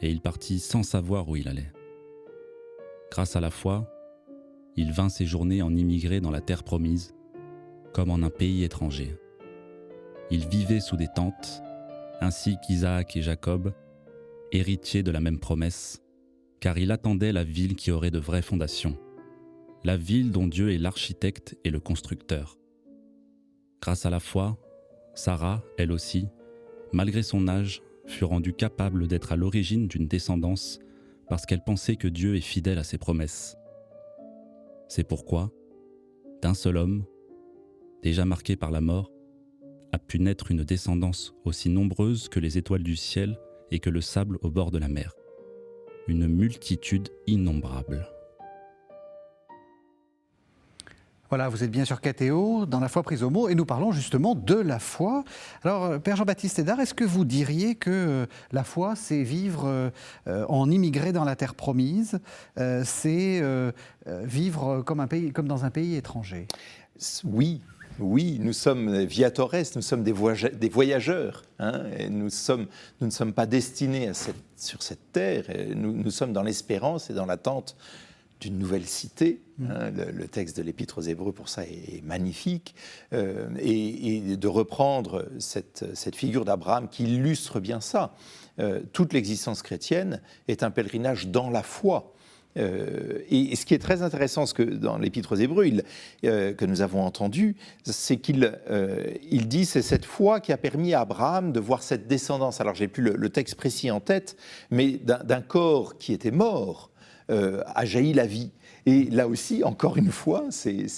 D: et il partit sans savoir où il allait. Grâce à la foi, il vint séjourner en immigré dans la terre promise, comme en un pays étranger. Ils vivaient sous des tentes, ainsi qu'Isaac et Jacob, héritiers de la même promesse, car il attendait la ville qui aurait de vraies fondations, la ville dont Dieu est l'architecte et le constructeur. Grâce à la foi, Sarah, elle aussi, malgré son âge, fut rendue capable d'être à l'origine d'une descendance parce qu'elle pensait que Dieu est fidèle à ses promesses. C'est pourquoi, d'un seul homme, déjà marqué par la mort, a pu naître une descendance aussi nombreuse que les étoiles du ciel et que le sable au bord de la mer. Une multitude innombrable.
A: Voilà, vous êtes bien sur KTO, dans la foi prise au mot, et nous parlons justement de la foi. Alors, Père Jean-Baptiste Hédard, est-ce que vous diriez que la foi, c'est vivre en immigré dans la terre promise, c'est vivre comme dans un pays étranger?
C: Oui. Oui, nous sommes viatores, nous sommes des voyageurs. Hein, et nous ne sommes pas destinés sur cette terre. Nous sommes dans l'espérance et dans l'attente d'une nouvelle cité. Hein, le texte de l'Épître aux Hébreux, pour ça, est magnifique. Et de reprendre cette figure d'Abraham qui illustre bien ça. Toute l'existence chrétienne est un pèlerinage dans la foi. Et ce qui est très intéressant, ce que dans l'Épître aux Hébreux que nous avons entendu, c'est qu'il dit c'est cette foi qui a permis à Abraham de voir cette descendance. Alors j'ai plus le texte précis en tête, mais d'un corps qui était mort a jailli la vie. Et là aussi, encore une fois, c'est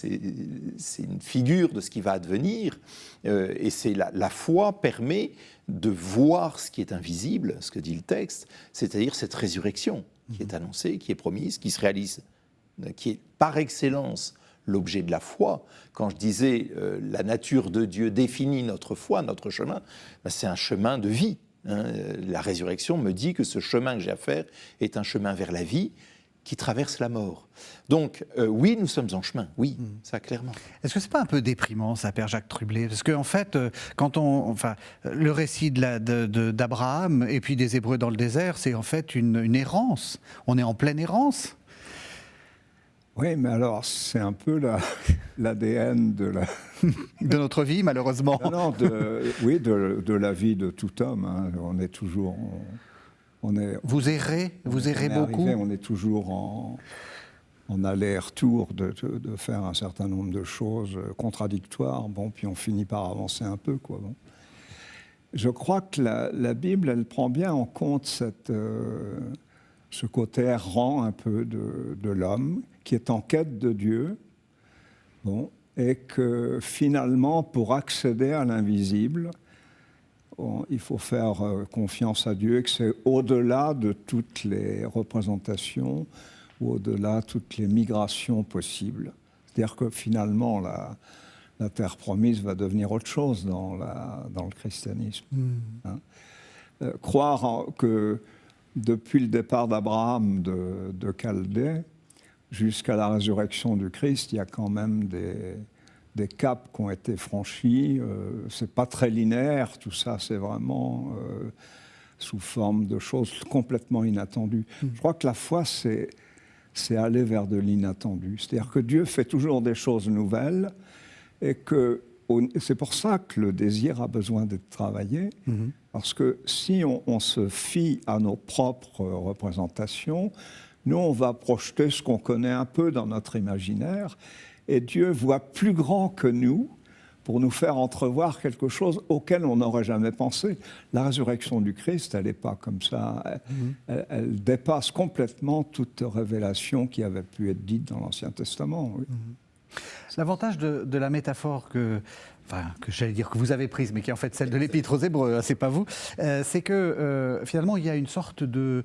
C: une figure de ce qui va advenir. Et c'est la foi permet de voir ce qui est invisible, ce que dit le texte, c'est-à-dire cette résurrection qui est annoncée, qui est promise, qui se réalise, qui est par excellence l'objet de la foi. Quand je disais la nature de Dieu définit notre foi, notre chemin, ben c'est un chemin de vie. Hein. La résurrection me dit que ce chemin que j'ai à faire est un chemin vers la vie qui traverse la mort. Donc, oui, nous sommes en chemin, oui, ça clairement.
A: Est-ce que c'est pas un peu déprimant, ça, Père Jacques Trublet? Parce qu'en fait, quand le récit d'Abraham et puis des Hébreux dans le désert, c'est en fait une errance. On est en pleine errance.
B: Oui, mais alors, c'est un peu l'ADN de
A: notre vie, malheureusement.
B: Non, de la vie de tout homme. Hein. On est toujours...
A: Vous errez beaucoup.
B: On est toujours en aller-retour de faire un certain nombre de choses contradictoires. Bon, puis on finit par avancer un peu, quoi. Bon. Je crois que la Bible, elle prend bien en compte ce côté errant un peu de l'homme qui est en quête de Dieu. Bon, et que finalement, pour accéder à l'invisible, il faut faire confiance à Dieu et que c'est au-delà de toutes les représentations, ou au-delà de toutes les migrations possibles. C'est-à-dire que finalement, la terre promise va devenir autre chose dans le christianisme. Hein. Croire que depuis le départ d'Abraham de Chaldée jusqu'à la résurrection du Christ, il y a quand même des caps qui ont été franchis. C'est pas très linéaire, tout ça, c'est vraiment sous forme de choses complètement inattendues. Je crois que la foi, c'est aller vers de l'inattendu. C'est-à-dire que Dieu fait toujours des choses nouvelles et que c'est pour ça que le désir a besoin d'être travaillé, parce que si on se fie à nos propres représentations, nous, on va projeter ce qu'on connaît un peu dans notre imaginaire. Et Dieu voit plus grand que nous pour nous faire entrevoir quelque chose auquel on n'aurait jamais pensé. La résurrection du Christ, elle n'est pas comme ça. Elle dépasse complètement toute révélation qui avait pu être dite dans l'Ancien Testament. Oui.
A: L'avantage de la métaphore que j'allais dire que vous avez prise, mais qui est en fait celle de l'Épître aux Hébreux, c'est pas vous, c'est que finalement il y a une sorte de...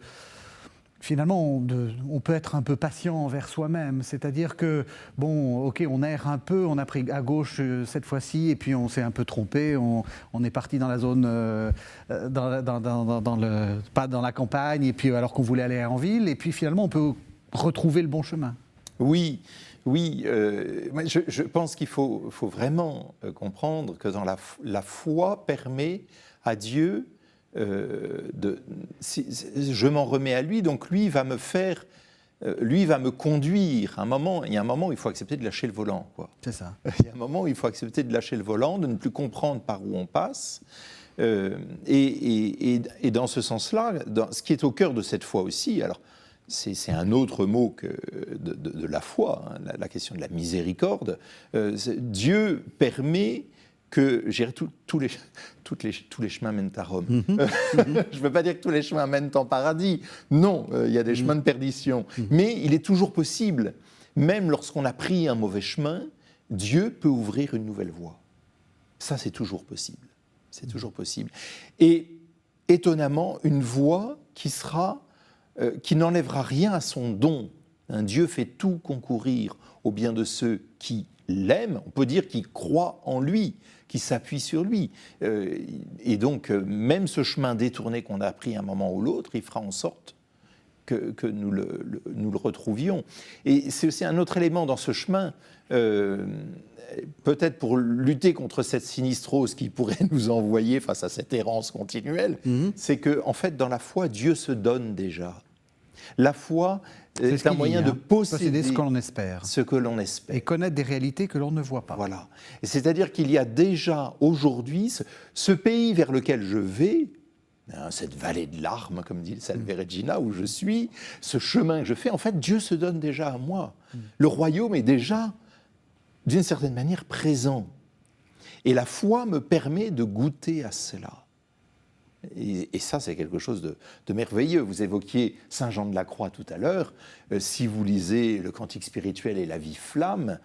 A: Finalement, on peut être un peu patient envers soi-même, c'est-à-dire que, bon, ok, on erre un peu, on a pris à gauche cette fois-ci, et puis on s'est un peu trompé, on est parti dans la zone, pas dans la campagne, et puis alors qu'on voulait aller en ville, et puis finalement on peut retrouver le bon chemin.
C: Oui, je pense qu'il faut vraiment comprendre que dans la foi permet à Dieu... je m'en remets à lui, donc lui va me faire lui va me conduire. Il y a un moment où il faut accepter de lâcher le volant, quoi.
A: C'est ça.
C: Il y a un moment où il faut accepter de lâcher le volant, de ne plus comprendre par où on passe. Et dans ce sens-là, ce qui est au cœur de cette foi aussi, alors c'est un autre mot que de la foi, hein, la question de la miséricorde. Dieu permet que tous les chemins mènent à Rome. Je ne veux pas dire que tous les chemins mènent en paradis. Non, il y a des chemins de perdition. Mais il est toujours possible, même lorsqu'on a pris un mauvais chemin, Dieu peut ouvrir une nouvelle voie. Ça, c'est toujours possible. C'est toujours possible. Et étonnamment, une voie qui n'enlèvera rien à son don. Dieu fait tout concourir au bien de ceux qui l'aiment, on peut dire qui croient en lui, qui s'appuient sur lui. Et donc, même ce chemin détourné qu'on a pris à un moment ou l'autre, il fera en sorte que nous le retrouvions. Et c'est aussi un autre élément dans ce chemin, peut-être pour lutter contre cette sinistrose qui pourrait nous envoyer face à cette errance continuelle, c'est qu'en fait, dans la foi, Dieu se donne déjà. La foi est un moyen de posséder
A: ce que l'on espère.
C: Ce que l'on espère.
A: Et connaître des réalités que l'on ne voit pas.
C: Voilà. Et c'est-à-dire qu'il y a déjà aujourd'hui ce pays vers lequel je vais, cette vallée de larmes, comme dit le Salve Regina, où je suis, ce chemin que je fais, en fait, Dieu se donne déjà à moi. Le royaume est déjà, d'une certaine manière, présent. Et la foi me permet de goûter à cela. Et ça, c'est quelque chose de merveilleux. Vous évoquiez Saint Jean de la Croix tout à l'heure. Si vous lisez le Cantique spirituel et la vie flamme,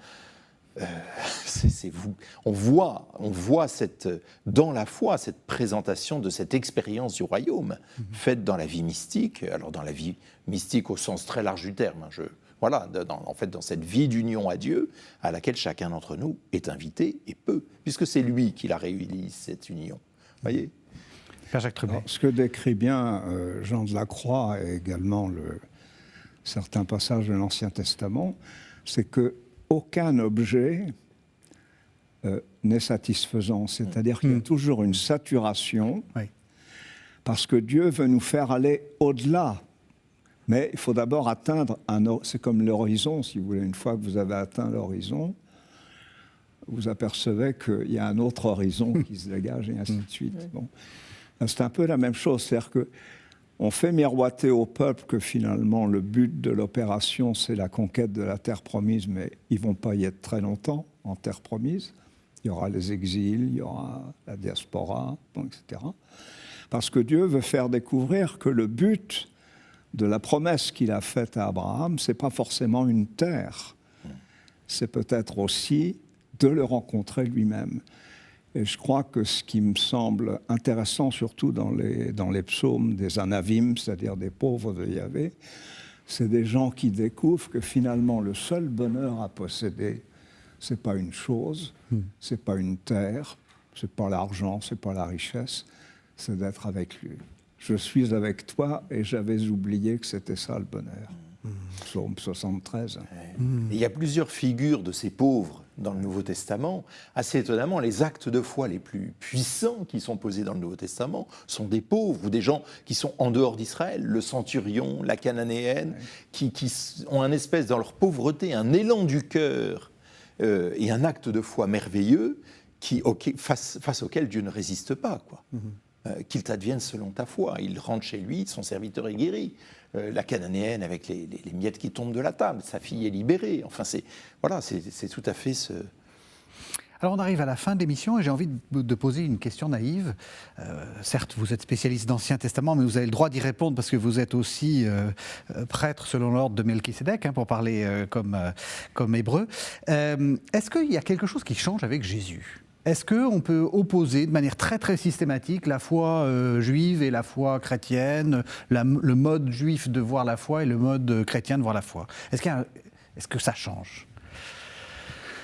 C: on voit dans la foi cette présentation de cette expérience du royaume faite dans la vie mystique. Alors dans la vie mystique au sens très large du terme. En fait, dans cette vie d'union à Dieu à laquelle chacun d'entre nous est invité et peut, puisque c'est lui qui la réalise, cette union. Voyez.
A: Père Jacques Trubet.
B: Ce que décrit bien Jean de la Croix et également certains passages de l'Ancien Testament, c'est qu'aucun objet n'est satisfaisant. C'est-à-dire qu'il y a toujours une saturation, parce que Dieu veut nous faire aller au-delà. Mais il faut d'abord atteindre c'est comme l'horizon, si vous voulez. Une fois que vous avez atteint l'horizon, vous apercevez qu'il y a un autre horizon qui se dégage et ainsi de suite. Bon. C'est un peu la même chose, c'est-à-dire qu'on fait miroiter au peuple que finalement le but de l'opération, c'est la conquête de la terre promise, mais ils ne vont pas y être très longtemps en terre promise. Il y aura les exils, il y aura la diaspora, etc. Parce que Dieu veut faire découvrir que le but de la promesse qu'il a faite à Abraham, ce n'est pas forcément une terre, c'est peut-être aussi de le rencontrer lui-même. Et je crois que ce qui me semble intéressant, surtout dans les psaumes des anavim, c'est-à-dire des pauvres de Yahvé, c'est des gens qui découvrent que finalement le seul bonheur à posséder, ce n'est pas une chose, ce n'est pas une terre, ce n'est pas l'argent, ce n'est pas la richesse, c'est d'être avec lui. Je suis avec toi et j'avais oublié que c'était ça le bonheur. Psaume 73.
C: Il y a plusieurs figures de ces pauvres dans le Nouveau Testament. Assez étonnamment, les actes de foi les plus puissants qui sont posés dans le Nouveau Testament sont des pauvres ou des gens qui sont en dehors d'Israël, le centurion, la cananéenne, qui ont un espèce, dans leur pauvreté, un élan du cœur et un acte de foi merveilleux face auquel Dieu ne résiste pas, quoi. Qu'il t'advienne selon ta foi. Il rentre chez lui, son serviteur est guéri. La cananéenne avec les miettes qui tombent de la table, sa fille est libérée. Enfin, c'est tout à fait ce...
A: Alors on arrive à la fin de l'émission et j'ai envie de poser une question naïve. Certes, vous êtes spécialiste d'Ancien Testament, mais vous avez le droit d'y répondre parce que vous êtes aussi prêtre selon l'ordre de Melchisédek, pour parler comme hébreu. Est-ce qu'il y a quelque chose qui change avec Jésus ? Est-ce qu'on peut opposer de manière très très systématique la foi juive et la foi chrétienne, le mode juif de voir la foi et le mode chrétien de voir la foi ? Est-ce que ça change ?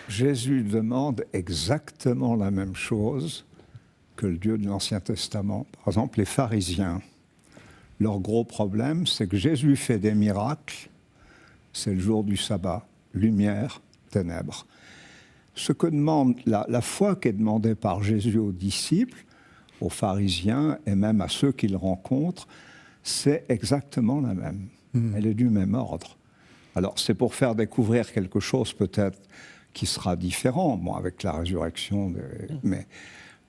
B: Jésus demande exactement la même chose que le Dieu de l'Ancien Testament. Par exemple, les pharisiens, leur gros problème, c'est que Jésus fait des miracles, c'est le jour du sabbat, lumière, ténèbres. Ce que demande la foi qui est demandée par Jésus aux disciples, aux pharisiens et même à ceux qu'il rencontre, c'est exactement la même. Elle est du même ordre. Alors, c'est pour faire découvrir quelque chose peut-être qui sera différent, bon, avec la résurrection, mais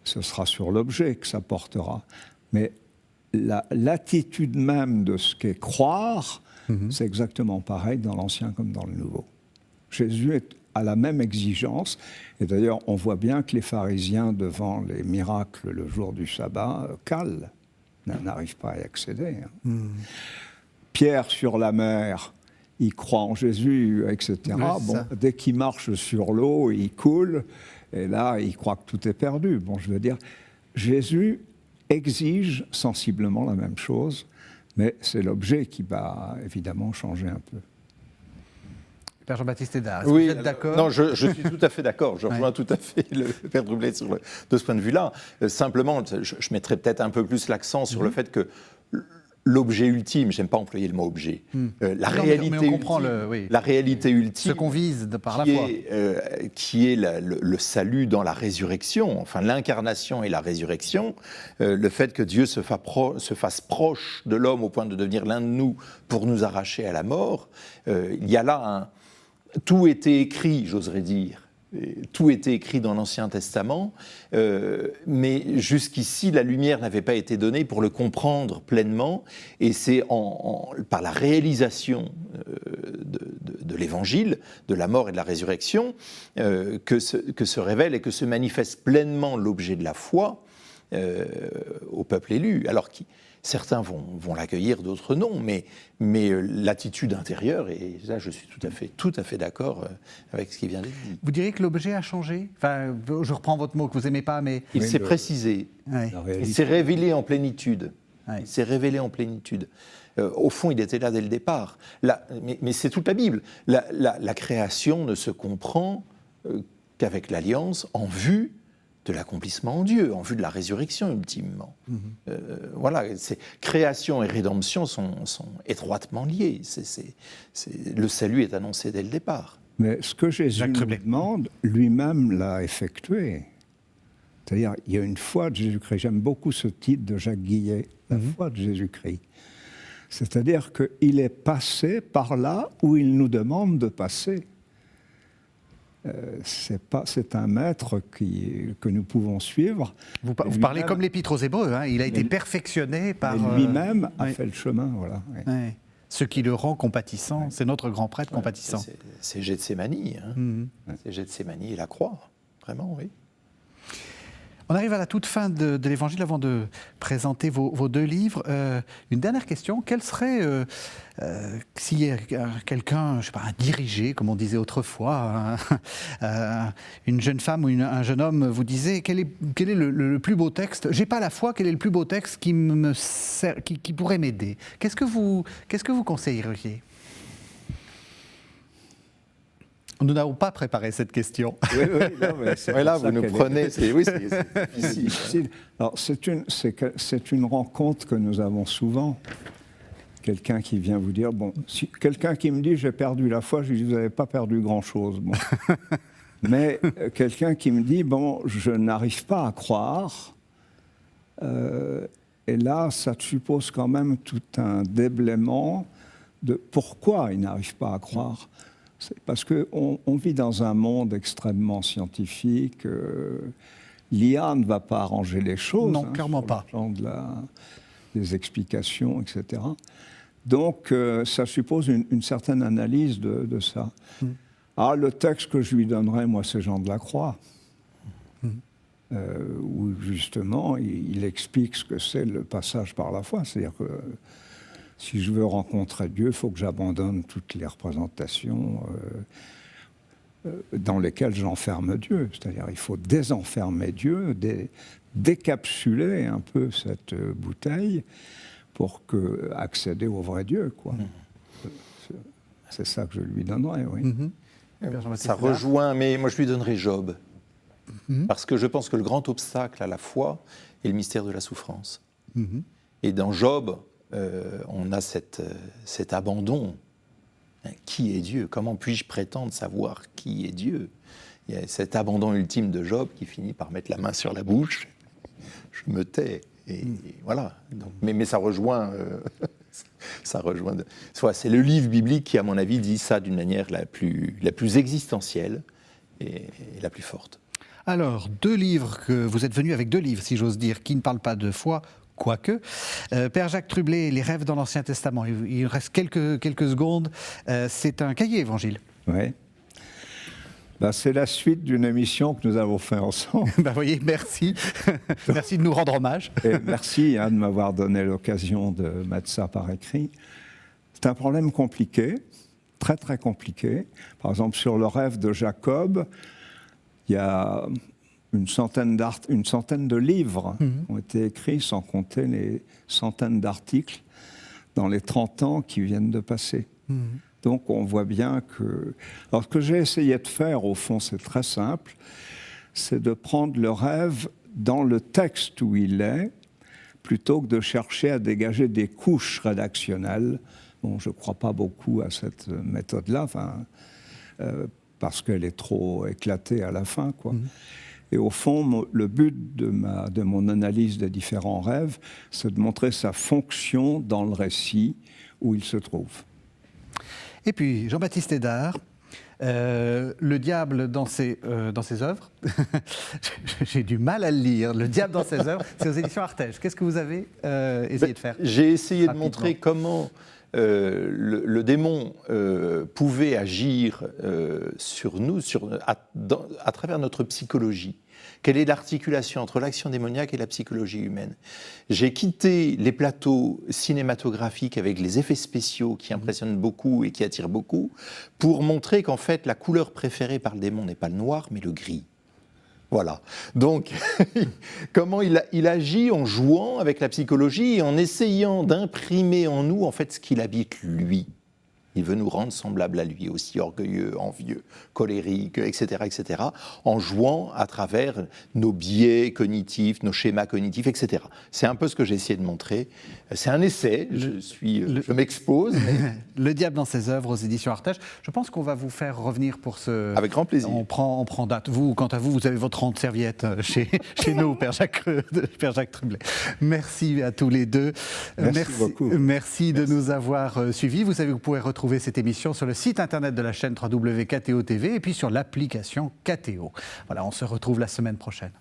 B: ce sera sur l'objet que ça portera. Mais l'attitude même de ce qu'est croire, c'est exactement pareil dans l'Ancien comme dans le Nouveau. Jésus a la même exigence, et d'ailleurs, on voit bien que les pharisiens, devant les miracles le jour du sabbat, calent, n'arrivent pas à y accéder. Pierre sur la mer, il croit en Jésus, etc. Bon, dès qu'il marche sur l'eau, il coule, et là, il croit que tout est perdu. Bon, je veux dire, Jésus exige sensiblement la même chose, mais c'est l'objet qui va évidemment changer un peu.
A: Père Jean-Baptiste Hédard,
C: oui,
A: vous êtes d'accord?
C: Non, je suis tout à fait d'accord. Je rejoins tout à fait le Père Droublet de ce point de vue-là. Simplement, je mettrais peut-être un peu plus l'accent sur le fait que l'objet ultime, j'aime pas employer le mot objet, la réalité ultime,
A: ce qu'on vise par la foi,
C: qui est le salut dans la résurrection, enfin l'incarnation et la résurrection, le fait que Dieu se fasse proche de l'homme au point de devenir l'un de nous pour nous arracher à la mort, il y a là tout était écrit, j'oserais dire. Tout était écrit dans l'Ancien Testament, mais jusqu'ici, la lumière n'avait pas été donnée pour le comprendre pleinement, et c'est par la réalisation de l'Évangile, de la mort et de la résurrection, que se révèle et que se manifeste pleinement l'objet de la foi au peuple élu. Alors certains vont l'accueillir, d'autres non, mais l'attitude intérieure, et là je suis tout à fait d'accord avec ce qui vient d'être dit.
A: Vous diriez que l'objet a changé? Enfin, je reprends votre mot que vous n'aimez pas, mais...
C: Il s'est précisé, il s'est révélé en plénitude. Il s'est révélé en plénitude. Au fond, il était là dès le départ. Mais c'est toute la Bible. La création ne se comprend qu'avec l'Alliance en vue de l'accomplissement en Dieu, en vue de la résurrection ultimement. Voilà, création et rédemption sont étroitement liés. Le salut est annoncé dès le départ.
B: Mais ce que Jésus nous demande, lui-même l'a effectué. C'est-à-dire, il y a une foi de Jésus-Christ. J'aime beaucoup ce titre de Jacques Guillet, la foi de Jésus-Christ. C'est-à-dire qu'il est passé par là où il nous demande de passer. C'est un maître que nous pouvons suivre.
A: Vous parlez comme l'Épître aux Hébreux, hein. Il a été perfectionné par...
B: lui-même a fait le chemin, voilà.
A: Ouais. Ce qui le rend compatissant, c'est notre grand prêtre compatissant.
C: C'est Gethsémani, hein. C'est Gethsémani et la croix, vraiment, oui.
A: On arrive à la toute fin de l'Évangile avant de présenter vos deux livres. Une dernière question, quel serait, si quelqu'un, je ne sais pas, un dirigé, comme on disait autrefois, une jeune femme ou un jeune homme vous disait quel est le plus beau texte, j'ai pas la foi, quel est le plus beau texte qui pourrait m'aider? Qu'est-ce que vous conseilleriez? Nous n'avons pas préparé cette question.
B: Oui, non, mais
C: là, vous nous prenez. C'est difficile.
B: Alors, c'est une rencontre que nous avons souvent. Quelqu'un qui vient vous dire, quelqu'un qui me dit j'ai perdu la foi, je lui dis vous n'avez pas perdu grand-chose. Bon. Mais quelqu'un qui me dit je n'arrive pas à croire. Et là, ça suppose quand même tout un déblaiement de pourquoi il n'arrive pas à croire. C'est parce qu'on vit dans un monde extrêmement scientifique. L'IA ne va pas arranger les choses.
A: Non, clairement pas.
B: Des explications, etc. Donc, ça suppose une certaine analyse de ça. Le texte que je lui donnerais, moi, c'est Jean de la Croix. Où, justement, il explique ce que c'est le passage par la foi. C'est-à-dire que si je veux rencontrer Dieu, il faut que j'abandonne toutes les représentations dans lesquelles j'enferme Dieu. C'est-à-dire qu'il faut désenfermer Dieu, décapsuler un peu cette bouteille pour accéder au vrai Dieu, quoi. C'est ça que je lui donnerais, oui.
C: Ça rejoint, mais moi je lui donnerais Job. Parce que je pense que le grand obstacle à la foi est le mystère de la souffrance. Et dans Job, on a cet abandon. Qui est Dieu? Comment puis-je prétendre savoir qui est Dieu? Il y a cet abandon ultime de Job qui finit par mettre la main sur la bouche. Je me tais. Et voilà. Donc, mais ça rejoint Ça rejoint. C'est le livre biblique qui, à mon avis, dit ça d'une manière la plus existentielle et la plus forte.
A: Alors, vous êtes venu avec 2 livres, si j'ose dire, qui ne parlent pas de foi, quoique. Père Jacques Trublet, Les rêves dans l'Ancien Testament. Il reste quelques secondes. C'est un cahier évangile.
B: Oui. C'est la suite d'une émission que nous avons fait ensemble.
A: Vous voyez, merci. Merci de nous rendre hommage.
B: Et merci de m'avoir donné l'occasion de mettre ça par écrit. C'est un problème compliqué, très très compliqué. Par exemple, sur le rêve de Jacob, il y a une centaine de livres qui ont été écrits, sans compter les centaines d'articles dans les 30 ans qui viennent de passer. Donc on voit bien que... Alors ce que j'ai essayé de faire, au fond, c'est très simple, c'est de prendre le rêve dans le texte où il est, plutôt que de chercher à dégager des couches rédactionnelles. Bon, je ne crois pas beaucoup à cette méthode-là, parce qu'elle est trop éclatée à la fin, quoi. Et au fond, le but de mon analyse des différents rêves, c'est de montrer sa fonction dans le récit où il se trouve.
A: Et puis, Jean-Baptiste Hédard, Le diable dans ses œuvres. J'ai du mal à le lire. Le diable dans ses œuvres, c'est aux éditions Artege. Qu'est-ce que vous avez essayé de faire ?
C: J'ai essayé de montrer comment le démon pouvait agir sur nous, à travers notre psychologie. Quelle est l'articulation entre l'action démoniaque et la psychologie humaine ? J'ai quitté les plateaux cinématographiques avec les effets spéciaux qui impressionnent beaucoup et qui attirent beaucoup, pour montrer qu'en fait, la couleur préférée par le démon n'est pas le noir, mais le gris. Voilà. Donc, comment il agit en jouant avec la psychologie et en essayant d'imprimer en nous, en fait, ce qu'il habite lui. Il veut nous rendre semblables à lui, aussi orgueilleux, envieux, colériques, etc., etc., en jouant à travers nos biais cognitifs, nos schémas cognitifs, etc. C'est un peu ce que j'ai essayé de montrer. C'est un essai, je m'expose. Mais...
A: Le diable dans ses œuvres aux éditions Artege. Je pense qu'on va vous faire revenir pour ce...
C: Avec grand plaisir.
A: On prend date. Vous, quant à vous, vous avez votre rang de serviette chez nous, Père Jacques Trublet. Merci à tous les deux.
B: Merci beaucoup.
A: Merci de nous avoir suivis. Vous savez, vous pouvez retrouver cette émission sur le site internet de la chaîne www.kto TV et puis sur l'application KTO. Voilà, on se retrouve la semaine prochaine.